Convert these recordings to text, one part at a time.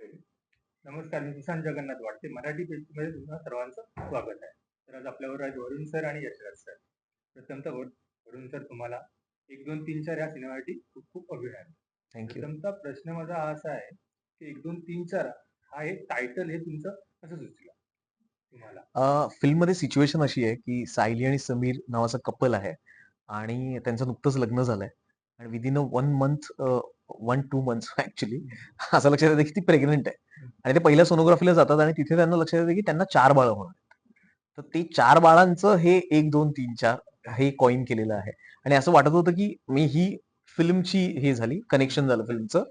नमस्कार, मी सुशांत जगन्नाथ वाटते. मराठी पेजमध्ये तुम्हा सर्वांचं स्वागत आहे. तर आज आपल्याबरोबर आहेत वरुण सर आणि यशराज सर. प्रथमतः वरुण सर, तुम्हाला 1, 2, 3, 4 या सिनेमासाठी खूप खूप अभिनंदन. Thank you. प्रथमतः प्रश्न माझा हा असा आहे, की 1, 2, 3, 4 हा एक टायटल हे तुमचं कसं सुचलं तुम्हाला? फिल्ममध्ये सिच्युएशन अशी आहे, की सायली आणि समीर नावाचा कपल आहे आणि त्यांचं नुकतंच लग्न झालंय आणि विदिन अ 1 मंथ 1-2 मंथ्स ॲक्चुअली असं लक्षात येतं, की ती प्रेग्नंट आहे आणि ते पहिल्या सोनोग्राफीला जातात आणि तिथे त्यांना लक्षात येतं, की त्यांना 4 बाळं होणार आहेत. तर ते 4 बाळांचं हे 1, 2, 3, 4 हे कॉइन केलेलं आहे आणि असं वाटत होतं, की मी ही फिल्मची हे झाली, कनेक्शन झालं फिल्मचं.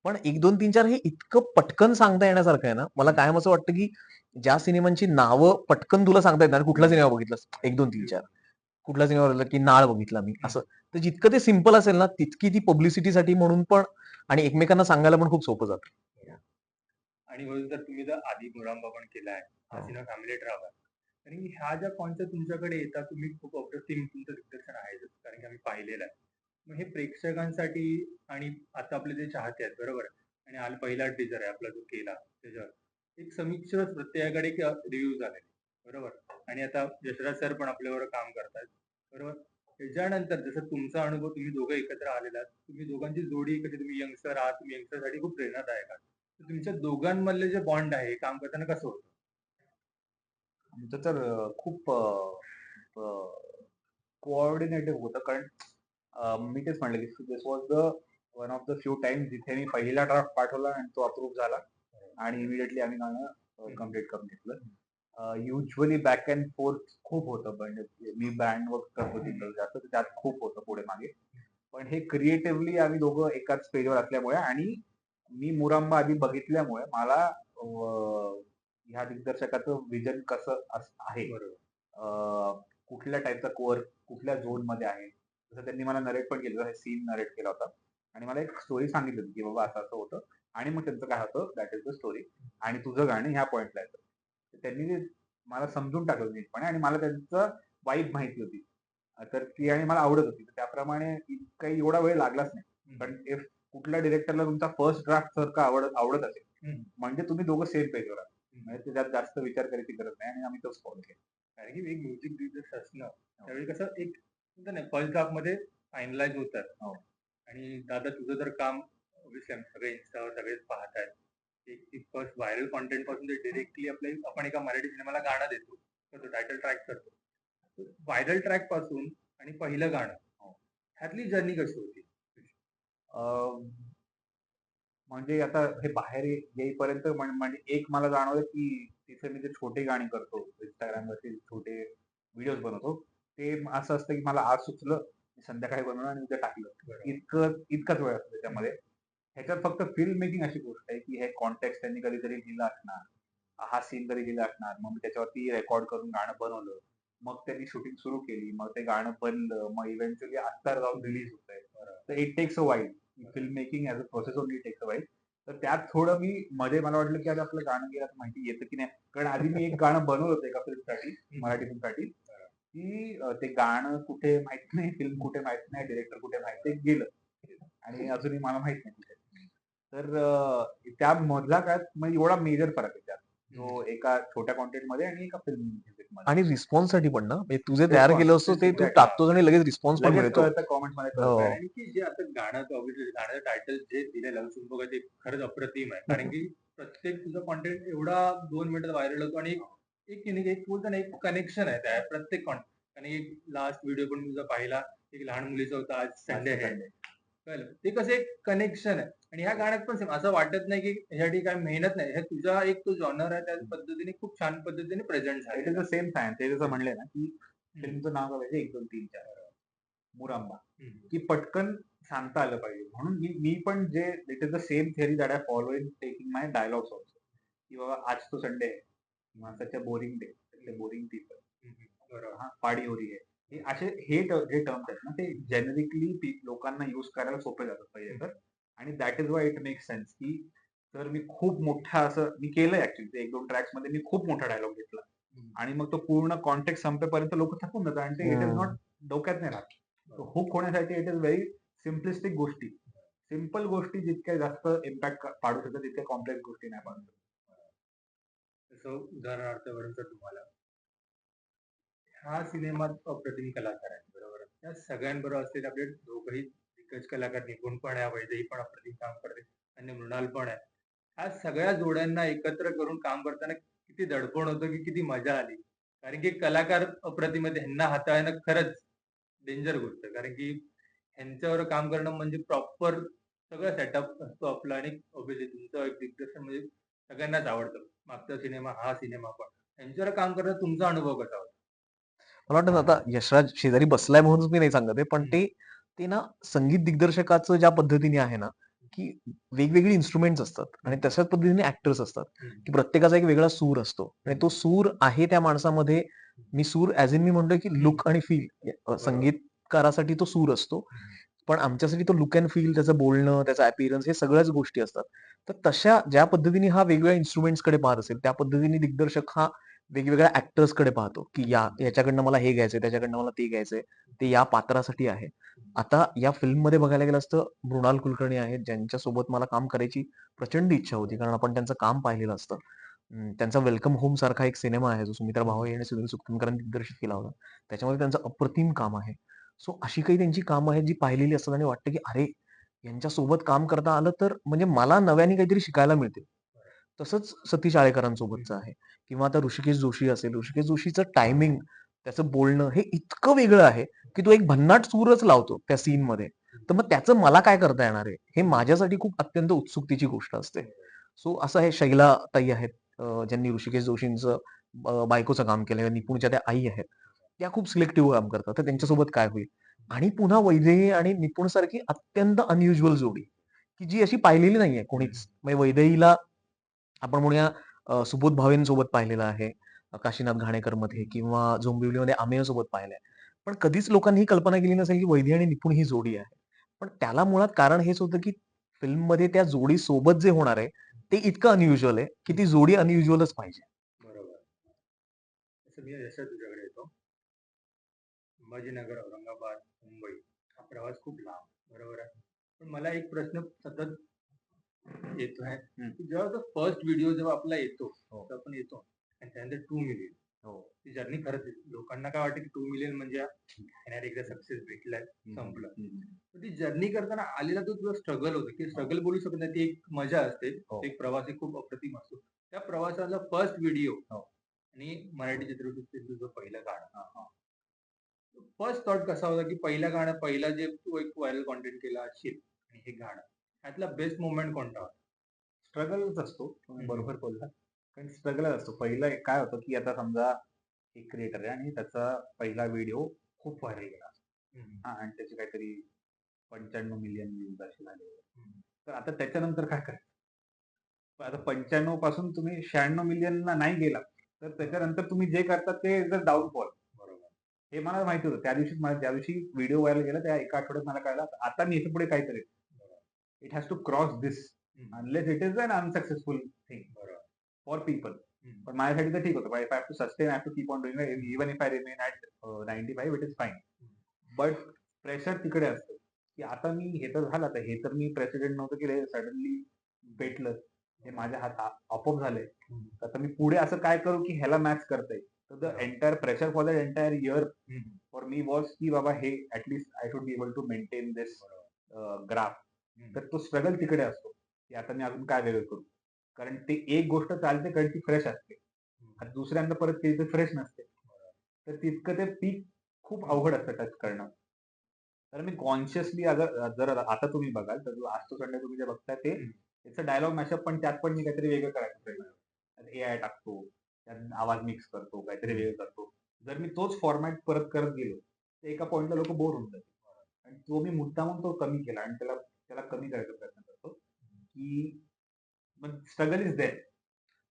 पण 1, 2, 3, 4 हे इतकं पटकन सांगता येण्यासारखं आहे ना, मला कायम असं वाटतं, की ज्या सिनेमांची नावं पटकन तुला सांगता येतात. कुठला सिनेमा बघितलास? 1, 2, 3, 4. कुठला सिनेमा बघितला, की नाळ बघितला मी असं. तर जितकं ते सिंपल असेल ना, तितकी ती पब्लिसिटीसाठी म्हणून पण आणि एकमेकांना सांगायला पण खूप सोपं जातं. आणि वरून तर तुम्ही तर आधी मुरांबा पण केलाय. हा हो. सिनेमा फॅमिली ड्रामा आहे. आणि ह्या ज्या कॉन्सेप्ट तुमच्याकडे येतात, तुम्ही खूप अप्रतिम तुमचं दिग्दर्शन आहेच. कारण की आम्ही पाहिलेलं आहे. मग हे प्रेक्षकांसाठी आणि आता आपले जे चाहते आहेत, बरोबर आहे. आणि पहिला टीजर आहे आपला जो केला त्याच्यावर. एक समीक्षा प्रत्येकाकडे एक रिव्ह्यूज आलेले, बरोबर. आणि आता यशराज सर पण आपल्याबरोबर काम करतायत, बरोबर. त्याच्यानंतर जसं तुमचा अनुभव तुम्ही दोघं एकत्र आलेला आहात. तुम्ही दोघांची जोडी कशी तुम्ही यंगस्टर आहात, तुम्ही यंगस्टरसाठी खूप प्रेरणादायक आहात. तर तुमच्या दोघांमधले जे बॉन्ड आहे, हे काम करताना कसं होतं? आमचं तर खूप कोऑर्डिनेटिव्ह होतं कारण मी तेच म्हटलं की this was the one of the few times जिथे मी पहिला ड्राफ्ट पाठवला आणि तो अप्रूव्ह झाला आणि इमिडिएटली आम्ही गाणं कम्प्लीट करून घेतलं. युजली बॅक अँड फोर्थ खूप होतं, म्हणजे मी बँड वर्क करतो तिथं जास्त, तर त्यात खूप होतं पुढे मागे. पण हे क्रिएटिव्हली आम्ही दोघं एकाच पेजवर असल्यामुळे आणि मी मुरांबा आधी बघितल्यामुळे मला ह्या दिग्दर्शकाचं विजन कसं आहे, बरोबर. कुठल्या टाईपचा कोअर कुठल्या झोन मध्ये आहे, जसं त्यांनी मला नरेट पण केलं, सीन नरेट केला होता आणि मला एक स्टोरी सांगितली होती की बाबा असं असं होतं आणि मग त्यांचं काय होतं, दॅट इज द स्टोरी आणि तुझं गाणं ह्या पॉइंटला येतं. तर त्यांनी ते मला समजून टाकलं नीटपणे आणि मला त्यांचं वाईब माहिती होती. तर ती आणि मला आवडत होती. तर त्याप्रमाणे काही एवढा वेळ लागलाच नाही. पण इफ कुठल्या डिरेक्टरला तुमचा फर्स्ट ड्राफ्ट जर का आवडत आवडत असेल, म्हणजे तुम्ही दोघं सेम पेजवर आहात. म्हणजे त्याच्यात जास्त विचार करायची गरज नाही आणि आम्ही तोच फॉलो केला. कारण की एक म्युझिक दिग्दर्शक असणं, त्यावेळी कसं एक म्हणतो ना फर्स्ट ड्राफ्टमध्ये फायनलाईज होतात. हो. आणि दादा तुझं तर काम ऑब्व्हियसली सगळे Instaवर सगळेच पाहतायत. एक फर्स्ट व्हायरल कंटेंट पासून ते डायरेक्टली आपण एका मराठी सिनेमाला गाणं देतो. तर तो टायटल ट्रॅक करतो. व्हायरल ट्रॅक पासून आणि पहिलं गाणं, ह्यातली जर्नी कशी होती? म्हणजे आता हे बाहेर येईपर्यंत म्हणजे एक मला जाणवलं की तिथे मी जे छोटे गाणी करतो, Instagramवरती छोटे व्हिडिओज बनवतो, ते असं असतं की मला आज सुचलं, मी संध्याकाळी बनवलं आणि उद्या टाकलं. इतकाच वेळ असतो त्याच्यामध्ये. ह्याच्यात फक्त फिल्म मेकिंग अशी गोष्ट आहे की हे कॉन्टेक्स्ट त्यांनी कधीतरी लिहिलं असणार, हा सीन कधी लिहिला असणार, मग मी त्याच्यावरती रेकॉर्ड करून गाणं बनवलं. मग त्यांनी शूटिंग सुरू केली, मग ते गाणं बनलं, मग इव्हेंच्युअली आता जाऊन रिलीज होतंय. तर it takes a while. Film making as a process only takes a while. तर त्यात थोडं मी मध्ये मला वाटलं की आता आपलं गाणं गेलं माहिती येतं की नाही, कारण आधी मी एक गाणं बनवलं होतं एका फिल्मसाठी, मराठी फिल्मसाठी, की ते गाणं कुठे माहित नाही, फिल्म कुठे माहित नाही, डिरेक्टर कुठे माहित नाही, गेलं आणि अजूनही मला माहित नाही कुठे. तर त्या मधला काय मग एवढा मेजर फरक आहे त्यात, जो एका छोट्या कॉन्टेंट मध्ये आणि एका फिल्म म्युझिक आणि मध्ये. रिस्पॉन्ससाठी पण ना, म्हणजे तू जे तयार रिस्पॉन्स केलं असतं ते तू एक्झॅक्टली, टाकतोस आणि लगेच रिस्पॉन्स पण लगेच मिळतो. कळतं, कॉमेंट मध्ये कळतं. हो. कारण की जे आता गाणं ऑब्व्हियसली गाण्याचं टायटल जे दिलेलं लव्ह बघा ते खरंच अप्रतिम आहे. कारण की प्रत्येक तुझा कंटेंट एवढा 2 मिनिटात व्हायरल होतो आणि एक एक एक बोलतो ना एक कनेक्शन आहे त्या प्रत्येक कंटेंट. आणि एक लास्ट व्हिडिओ पण तुझा पाहिला, एक लहान मुलीचा होता, आज संडे आहे. कळलं. ते कसं एक कनेक्शन आहे. आणि ह्या गाण्यात पण सेम असं वाटत नाही की ह्यासाठी काय मेहनत नाही. हे तुझा एक तो जॉनर आहे त्या पद्धतीने खूप छान पद्धतीने प्रेझेंट इट इज झालेला द सेम टाइम. ते जसं म्हणले ना की आहे. फिल्मचं नाव बघायचं 1, 2, 3, 4 मुरांबा, हम्म. की पटकन सांगता आलं पाहिजे. म्हणून मी मी पण जे it is the same theory that I follow in taking my dialogues also, की बाबा आज तो संडे आहे, माणसाच्या बोरिंग डे, बोरिंग पीपल, बरोबर. हा पाडी हो रही है. हे असे हे जे टर्म्स आहेत ना, ते जेनेरिकली लोकांना युज करायला सोपे जातात पहिले तर. आणि that is why it make sense की तर मी खूप मोठा असं मी केलंय ऍक्च्युली 1-2 ट्रॅक्स मध्ये मी खूप मोठा डायलॉग घेतला आणि मग तो पूर्ण कॉन्टेक्ट संपेपर्यंत लोक थकून जातात आणि ते इट इज नॉट डोक्यात नाही राहत. हुक होण्यासाठी इट इज व्हेरी सिम्पलिस्टिक गोष्टी सिंपल गोष्टी जितक्या जास्त इम्पॅक्ट पाडू शकतात तितक्या कॉम्प्लेक्स गोष्टी नाही पाडू शकत. जसं उदाहरणार्थ बरं तुम्हाला हा सिनेमात अप्रतिम कलाकार आहेत, बरोबर. त्या सगळ्यांबरोबर असलेले आपले दोघंही दिग्गज कलाकार, निपुण पण आहे, वैदेही पण अप्रतिम काम करते आणि मृणाल पण आहे. ह्या सगळ्या जोड्यांना एकत्र करून काम करताना किती दडपण होतं, की किती मजा आली. कारण की कलाकार अप्रतिम आहेत, ह्यांना हाताळणं खरंच डेंजर गोष्ट आहे. कारण की ह्यांच्यावर काम करणं म्हणजे प्रॉपर सगळं सेटअप असतो आपला आणि ऑब्व्हियसली तुमचं एक दिग्दर्शन म्हणजे सगळ्यांनाच आवडतं. मागचा सिनेमा, हा सिनेमा पण. ह्यांच्यावर काम करण्याचा तुमचा अनुभव कसा होता? मला वाटतं ना आता यशराज शेजारी बसलाय म्हणूनच मी नाही सांगत आहे. पण हं, ते ते ना संगीत दिग्दर्शकाचं ज्या पद्धतीने आहे ना, की वेगवेगळी इन्स्ट्रुमेंट्स असतात आणि हं, तशाच पद्धतीने ॲक्टर्स असतात, हं, की प्रत्येकाचा एक वेगळा सूर असतो आणि हं, तो सूर आहे त्या माणसामध्ये. मी सूर ॲज इन मी म्हणतोय, की हं. लूक आणि फील बरोबर. संगीतकारासाठी तो सूर असतो. हं, पण आमच्यासाठी तो लूक अँड फील, त्याचं बोलणं, त्याचा अपीअरन्स हे सगळ्याच गोष्टी असतात. तर तशा ज्या पद्धतीने हा वेगवेगळ्या इन्स्ट्रुमेंट्सकडे पाहत असेल, त्या पद्धतीने दिग्दर्शक हा वेगवेगळ्या ॲक्टर्सकडे पाहतो, की याच्याकडनं मला हे घ्यायचंय, त्याच्याकडनं मला ते घ्यायचंय. ते या पात्रासाठी आहे. आता या फिल्ममध्ये बघायला गेलं असतं, मृणाल कुलकर्णी आहेत, ज्यांच्यासोबत मला काम करायची प्रचंड इच्छा होती. कारण आपण त्यांचं काम पाहिलेलं असतं. त्यांचा वेलकम होम सारखा एक सिनेमा आहे, जो सुमित्रा भावे आणि सुनील सुक्तनकरांनी दिग्दर्शित केला होता. त्याच्यामध्ये त्यांचं अप्रतिम काम आहे. सो अशी काही त्यांची कामं आहेत, जी पाहिलेली असतात आणि वाटतं, की अरे, यांच्यासोबत काम करता आलं तर म्हणजे मला नव्याने काहीतरी शिकायला मिळते. तसंच सतीश हं, आळेकरांसोबतचं आहे किंवा आता ऋषिकेश जोशी असेल. ऋषिकेश जोशीचं टायमिंग, त्याचं बोलणं हे इतकं वेगळं आहे, की तो एक भन्नाट सूरच लावतो त्या सीनमध्ये. हं. तर मग त्याचं मला काय करता येणार आहे? हे माझ्यासाठी खूप अत्यंत उत्सुकतेची गोष्ट असते. सो असं आहे. शैला ताई आहेत, ज्यांनी ऋषिकेश जोशींचं बायकोचं काम केलंय. निपुणच्या त्या आई आहेत. त्या खूप सिलेक्टिव्ह काम करतात. तर त्यांच्यासोबत काय होईल? आणि पुन्हा वैदेही आणि निपुण सारखी अत्यंत अनयुज्युअल जोडी, की जी अशी पाहिलेली नाहीये कोणीच. म्हणजे वैदेहीला आपण म्हणूया सुबोध भावेंसोबत पाहिलेलं आहे. काशीनाथ घाणेकरमध्ये किंवा झोंबिवलीमध्ये आमेयसोबत पाहिलंय. पण कधीच लोकांनी ही कल्पना केली नसेल, की वैदेही आणि निपुण ही जोडी आहे. पण त्याला मुळात कारण हेच होतं, की फिल्ममध्ये त्या जोडीसोबत जे होणार आहे, ते इतकं अनयुज्युअल आहे, की ती जोडी अनयुज्युअलच पाहिजे. बरोबर. तसं मी यशा तुझ्याकडे येतो. संभाजीनगर, औरंगाबाद, मुंबई हा प्रवास खूप लांब, बरोबर आहे. पण मला एक प्रश्न सतत येतोय, हं. की जेव्हा तो फर्स्ट व्हिडिओ जेव्हा आपला येतो, हो. तर आपण येतो आणि त्यानंतर 2 मिलियन हो. ती जर्नी खरंच लोकांना काय वाटतं, की 2 मिलियन म्हणजे येणारे एकदा सक्सेस भेटलाय, हं, हं, संपलं. हं. तर ती जर्नी करताना आलेला तो तुझा स्ट्रगल होता, की स्ट्रगल बोलू शकत नाही, ती एक मजा असते. हो. एक प्रवास हे खूप अप्रतिम असतो. त्या प्रवासाचा फर्स्ट व्हिडिओ हो. आणि मराठी चित्रपटातील तुझं पहिलं गाणं. हां, हां. फर्स्ट थॉट कसा होता, की पहिलं गाणं, पहिला जे तू एक व्हायरल कंटेंट केला असशील आणि हे गाणं, ह्यातला बेस्ट मोमेंट कोणता होता? स्ट्रगलच असतो. तुम्ही हं, हं. बरोबर बोललात. कारण स्ट्रगलच असतो. पहिलं एक काय होतं, की आता समजा एक क्रिएटर आहे आणि त्याचा पहिला व्हिडिओ खूप व्हायरल गेला. हं, हां, आणि त्याचे काहीतरी 95 मिलियन व्ह्यूज असे झाले. हं. तर आता त्याच्यानंतर काय करायचं? आता 95 पासून तुम्ही 96 मिलियनला नाही गेला, तर त्याच्यानंतर तुम्ही जे करता ते इज डाउनफॉल. बरोबर. हे मला माहिती होतं. त्या दिवशीच मला ज्या दिवशी व्हिडिओ व्हायरल गेला त्या एका आठवड्यात मला कळलं, आता मी इथून पुढे काय करेल? बरोबर. It has to cross this hmm, unless it is an unsuccessful thing बरोबर. For people. हं, पण माझ्यासाठी तर ठीक होतं. If I have to sustain, I have to keep on doing it. Even if I remain at 95 it is fine. Hmm. But pressure तिकडे असतं, की आता मी हे तर झालं, आता हे तर मी प्रेसिडेंट नव्हतं केलं, सडनली भेटलं. हे माझ्या आपोआप झालंय. हं, आता मी पुढे असं काय करू, की ह्याला मॅच करता येईल? तर द बरोबर. Entire pressure for the entire year हं, फॉर मी वॉज की बाबा हे at least I should be able to maintain this graph. हं, तर तो स्ट्रगल तिकडे असतो, की आता मी अजून काय वेगळं करू? कारण ते एक गोष्ट चालते कारण ती फ्रेश असते. हं. आता दुसऱ्यांदा परत केली तर फ्रेश नसते. बरोबर. तर तितकं ते पीक खूप हं, अवघड असतं टच करणं. तर मी कॉन्शियसली जर आता तुम्ही बघाल तर जो आज तो संडे तुम्ही जे बघताय ते हं. त्याचं डायलॉग मॅशअप, पण त्यात पण मी काहीतरी वेगळं करायचा प्रयत्न करतो. एआय टाकतो, त्यात आवाज मिक्स करतो, काहीतरी वेगळं करतो. जर मी तोच फॉर्मॅट परत करत गेलो, तर एका पॉइंटला लोकं बोर होऊन जातील. आणि तो मी मुद्दामून तो कमी केला आणि त्याला त्याला कमी करायचा प्रयत्न करतो, की मग स्ट्रगल इज देअर.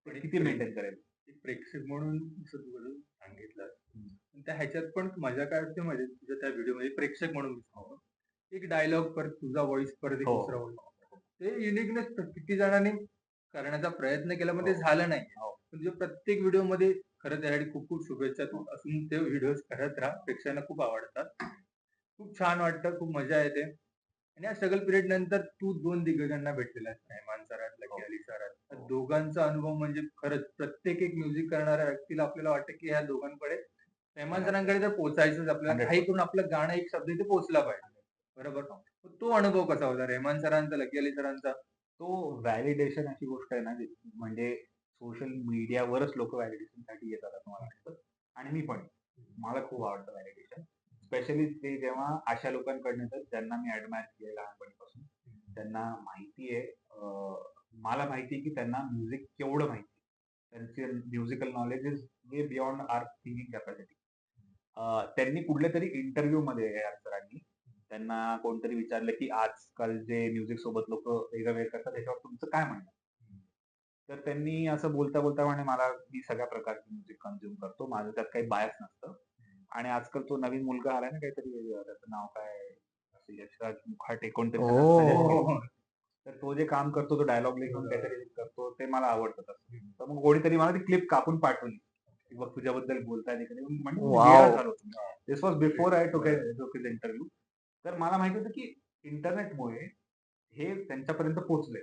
पण ते किती मेंटेन करायचं? एक प्रेक्षक म्हणून जसं तू बोलून सांगितलं. हं. पण त्या ह्याच्यात पण मजा काय असते माहिती आहे? तुझ्या त्या व्हिडिओमध्ये प्रेक्षक म्हणून हो. दिसतो. एक डायलॉग परत तुझा व्हॉइस परत एक हो. दुसरा व्हॉइस. ते युनिकनेस किती जणांनी करण्याचा प्रयत्न केला, पण ते हो. झालं नाही. हो. पण तुझ्या प्रत्येक व्हिडिओमध्ये खरं त्यासाठी खूप खूप शुभेच्छा. तू असून ते व्हिडिओज करत राहा. प्रेक्षकांना खूप आवडतात. खूप छान वाटतं, खूप मजा येते. आणि या स्ट्रगल पिरियड नंतर तू 2 दिग्गजांना भेटलेला आहेस, रेहमान सरात, हो, लकी अली सरात. तर हो. दोघांचा अनुभव म्हणजे खरंच प्रत्येक एक म्युझिक करणाऱ्या व्यक्तीला आपल्याला वाटतं, की ह्या दोघांकडे रेहमान करायचं. सरांकडे तर पोहोचायचंच आपल्याला. काही 100%. करून आपलं गाणं एक शब्द इथे पोहोचला पाहिजे. बरोबर? मग तो अनुभव कसा होता रेहमान सरांचा, लकी अली सरांचा? तो व्हॅलिडेशन अशी गोष्ट आहे ना, म्हणजे सोशल मीडियावरच लोकं व्हॅलिडेशनसाठी येतात असं मला वाटतं. आणि मी पण. मला खूप आवडतं व्हॅलिडेशन. स्पेशली ते जेव्हा अशा लोकांकडनं येतात ज्यांना मी ॲडमायर केलंय लहानपणीपासून. त्यांना माहिती आहे मला माहिती आहे की त्यांना म्युझिक केवढं माहिती आहे. त्यांचे musical knowledge is way beyond our thinking capacity. त्यांनी कुठल्यातरी इंटरव्ह्यूमध्ये या सरांनी त्यांना कोणतरी विचारलं, की आजकाल जे म्युझिक सोबत लोकं वेगळं-वेगळं करतात त्याच्यावर तुमचं काय म्हणणं आहे? तर त्यांनी असं बोलता-बोलता म्हणे मी सगळ्या प्रकारचे म्युझिक कन्झ्युम करतो. माझं त्यात काही बायस नसतं. आणि आजकाल तो नवीन मुलगा आलाय ना काहीतरी त्याचं नाव काय असं यशराज मुखाटे कोणतरी त्याला हो, सजेस्ट ओ केलं. हो, हो. तर तो जे काम करतो तो डायलॉग लिहून बरोबर. काहीतरी करतो ते मला आवडतं तसं. तर मग कोणीतरी मला ती क्लिप कापून पाठवली. की बघ तुझ्याबद्दल बोलतायत इकडे. म्हणजे मी वेडा वॉव! झालो होतो. This was before I took his interview. तर मला माहिती होतं की इंटरनेटमुळे हे त्यांच्यापर्यंत पोहोचलंय.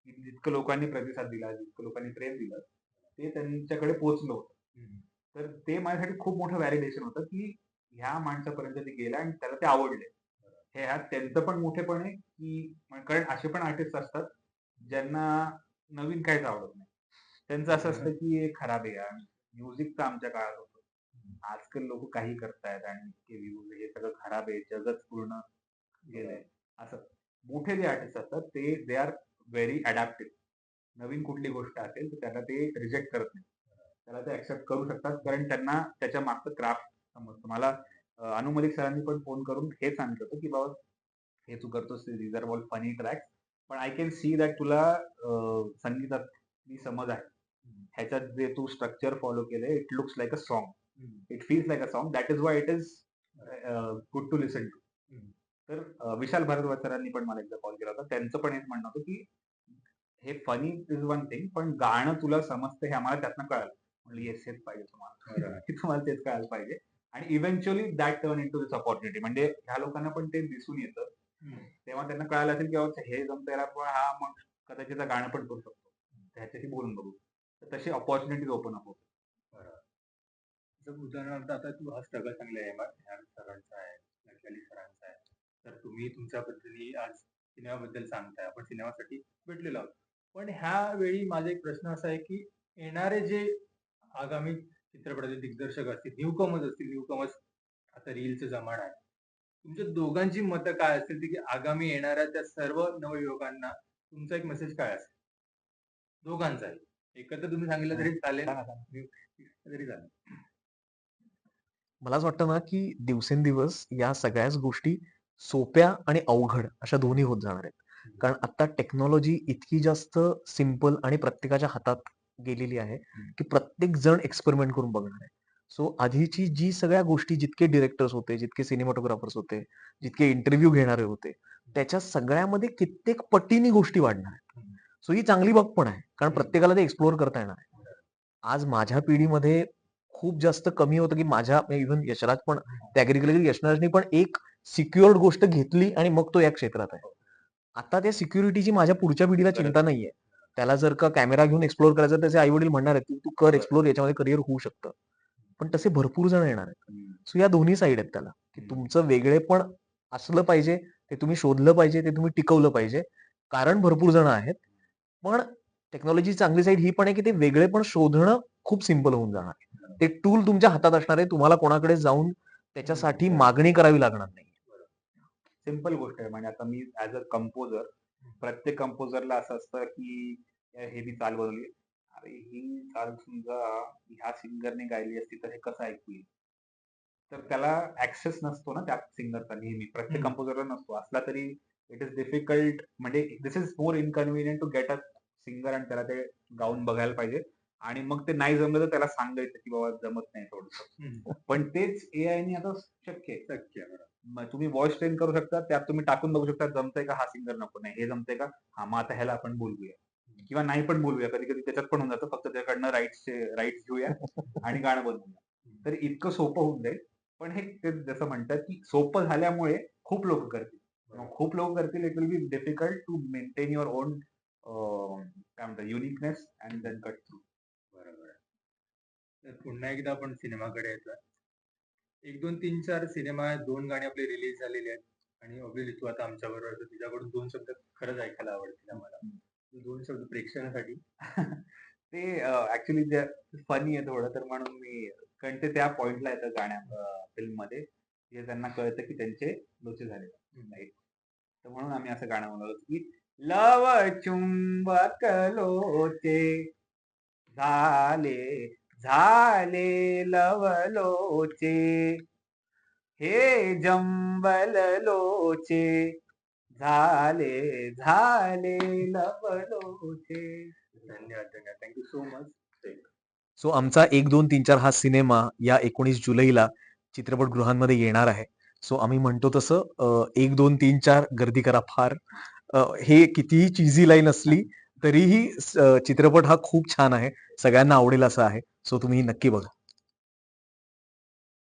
की जितकं लोकांनी प्रतिसाद दिला, जितकं लोकांनी प्रेम दिलं, ते त्यांच्याकडे पोहोचलं होतं. तर ते माझ्यासाठी खूप मोठं व्हॅलिडेशन होतं, की ह्या माणसापर्यंत ते गेलं आणि त्याला ते आवडले. हे ह्यात त्यांचं पण मोठेपण आहे, की कारण असे पण आर्टिस्ट असतात, ज्यांना नवीन काहीच आवडत नाही. त्यांचं असं असतं, की हे खराब आहे यार. म्युझिक तर आमच्या काळात होतं. आजकाल लोकं काही करतायत आणि इतके व्ह्यूज हे सगळं खराब आहे. जगच पूर्ण गेलंय. असं. मोठे जे आर्टिस्ट असतात दे आर व्हेरी अडॅप्टिव्ह. नवीन कुठली गोष्ट असेल तर त्याला ते रिजेक्ट करत नाही. त्याला ते एक्सेप्ट करू शकतात कारण त्यांना त्याच्या मागचं क्राफ्ट समजतं. मला अनु मलिक सरांनी पण फोन करून हेच सांगितलं होतं, की "बाबा हे तू करतोस these are all funny tracks. पण आय कॅन सी दॅट तुला संगीतातली समज आहे. ह्याच्यात जे तू स्ट्रक्चर फॉलो केलंय it looks like a song. It feels like a song. That is why it is good to listen to." तर विशाल भारद्वाज सरांनी पण मला एकदा कॉल केला होता. त्यांचं पण हेच म्हणणं होतं, की हे फनी इज वन थिंग पण गाणं तुला समजतं हे आम्हाला त्यातनं कळालं. म्हणलं येस हेच पाहिजे तुम्हाला. बरोबर. की तुम्हाला तेच कळायला पाहिजे. आणि eventually that turn into this opportunity म्हणजे ह्या लोकांना पण ते दिसून येतं. तेव्हा त्यांना कळालं असेल की बाबा हे जमतंय याला पण हा मग कदाचित गाणं पण करू शकतो. ह्याच्याशी बोलून बघू. तर तशी अपॉर्च्युनिटीज ओपन अप होतात. बरोबर. जर उदाहरणार्थ आता तू हा स्ट्रगल सांगला रेहमान सरांचा आहे, लकी अली सरांचा आहे. तर तुम्ही तुमच्या पद्धतीने आज सिनेमाबद्दल सांगताय. आपण सिनेमासाठी भेटलेलो आहोत. पण ह्या वेळी माझा एक प्रश्न असा आहे, की येणारे जे आगामी चित्रपटाचे दिग्दर्शक असतील, न्यूकमर्स असतील, न्यूकमर्स आता रीलचा जमाना आहे. तुमच्या दोघांची मतं काय असतील, की आगामी येणाऱ्या त्या सर्व नवयुवकांना तुमचा एक मेसेज काय असेल? दोघांचाही. एकत्र तुम्ही सांगितलं हां. तरी चालेल. सांगा, सांगा. तरी चालेल. मला असं वाटतं ना, की दिवसेंदिवस या सगळ्याच गोष्टी सोप्या आणि अवघड अशा दोन्ही होत जाणार आहेत. कारण आता टेक्नॉलॉजी इतकी जास्त सिंपल आणि प्रत्येकाच्या हातात गेलेली आहे, की प्रत्येक जण एक्सपेरिमेंट करून बघणार आहे. सो आधीची जी सगळ्या गोष्टी जितके डिरेक्टर्स होते, जितके सिनेमॅटोग्राफर्स होते, जितके इंटरव्ह्यू घेणारे होते, त्याच्या सगळ्यामध्ये कित्येक पटीने गोष्टी वाढणार आहेत. सो ही चांगली बाब पण आहे. कारण प्रत्येकाला ते एक्सप्लोर करता येणार आहे. आज माझ्या पिढीमध्ये खूप जास्त कमी होतं, की माझ्या इव्हन यशराज पण ते ॲग्री केलं, की यशराजनी पण एक सिक्युअर्ड गोष्ट घेतली आणि मग तो या क्षेत्रात आहे. आता त्या सिक्युरिटीची माझ्या पुढच्या पिढीला गरज चिंता नाहीये. त्याला जर का कॅमेरा घेऊन एक्सप्लोर करायचं तर त्याचे आई-वडील म्हणणार आहेत, की "तू कर एक्सप्लोर याच्यामध्ये करियर होऊ शकतं." पण तसे भरपूर जण येणार आहेत. सो या दोन्ही साइड आहेत त्याला, की तुमचं वेगळेपण असलं पाहिजे, ते तुम्ही शोधलं पाहिजे, ते तुम्ही टिकवलं पाहिजे. कारण भरपूर जण आहेत. पण टेक्नॉलॉजी चांगली साईड ही पण आहे, की ते वेगळेपण शोधणं खूप सिंपल होऊन जाणार आहे. ते टूल तुमच्या हातात असणार आहे. तुम्हाला कोणाकडे जाऊन त्याच्यासाठी मागणी करावी लागणार नाही. सिंपल गोष्ट आहे. म्हणजे आता मी ॲज अ कंपोजर प्रत्येक कंपोजरला असं असतं, की हे मी चाल बनवली. अरे ही चाल समजा ह्या सिंगरने गायली असती तर हे कसं ऐकू येईल? तर त्याला ॲक्सेस नसतो ना त्या सिंगरचा नेहमी. प्रत्येक कंपोजरला नसतो. असला तरी इट इज डिफिकल्ट म्हणजे this is more inconvenient to get a singer आणि त्याला ते गाऊन बघायला पाहिजे. आणि मग ते नाही जमलं तर त्याला सांगायचं, की बाबा जमत नाही थोडंसं. पण तेच एआयने आता शक्य आहे. शक्य आहे. बरोबर. मग तुम्ही व्हॉइस ट्रेन करू शकता. त्यात तुम्ही टाकून बघू शकता जमतंय का हा सिंगर नको नाही. हे जमतंय का? हां, मग आता ह्याला आपण बोलवूया. किंवा नाही पण बोलूया. कधी-कधी त्याच्यात पण होऊन जातं. फक्त त्याच्याकडनं राइट्स घेऊया आणि गाणं बनवूया. तर इतकं सोपं होऊन जाईल. पण हे ते जसं म्हणतात, की सोपं झाल्यामुळे खूप लोकं करतील. बरोबर. खूप लोक करतील, it will be difficult to maintain your own काय म्हणतात uniqueness and then cut through. बरोबर आहे. तर पुन्हा एकदा आपण सिनेमाकडे येतोय. 1, 2, 3, 4 सिनेमा 2 गाणी आपली रिलीज झालेली आहेत आणि ऑब्व्हियसली तू आता आमच्याबरोबर आहेस, तर तुझ्याकडून 2 शब्द खरंच ऐकायला आवडतील आम्हाला. 2 शब्द प्रेक्षकांसाठी. ते ऍक्च्युली जे फनी आहे थोडं, तर म्हणून मी कारण ते त्या पॉइंटला येतं फिल्म मध्ये, जे त्यांना कळतं की त्यांचे लोचे झाले राईट. तर म्हणून आम्ही असं गाणं म्हणत होतो की लव चुंबक लोचे झाले झाले लवलोचे हे जंबल लोचे झाले झाले लवलोचे. धन्यवाद, धन्यवाद. Thank so much. सो आमचा 1, 2, 3, 4 हा सिनेमा या 19 जुलैला चित्रपटगृहांमध्ये येणार आहे. सो आम्ही म्हणतो तसं 1, 2, 3, 4 गर्दी करा फार. हे कितीही चीझी लाईन असली तरीही चित्रपट हा खूप छान आहे. सगळ्यांना आवडेल असा आहे. सो तुम्ही नक्की बघा.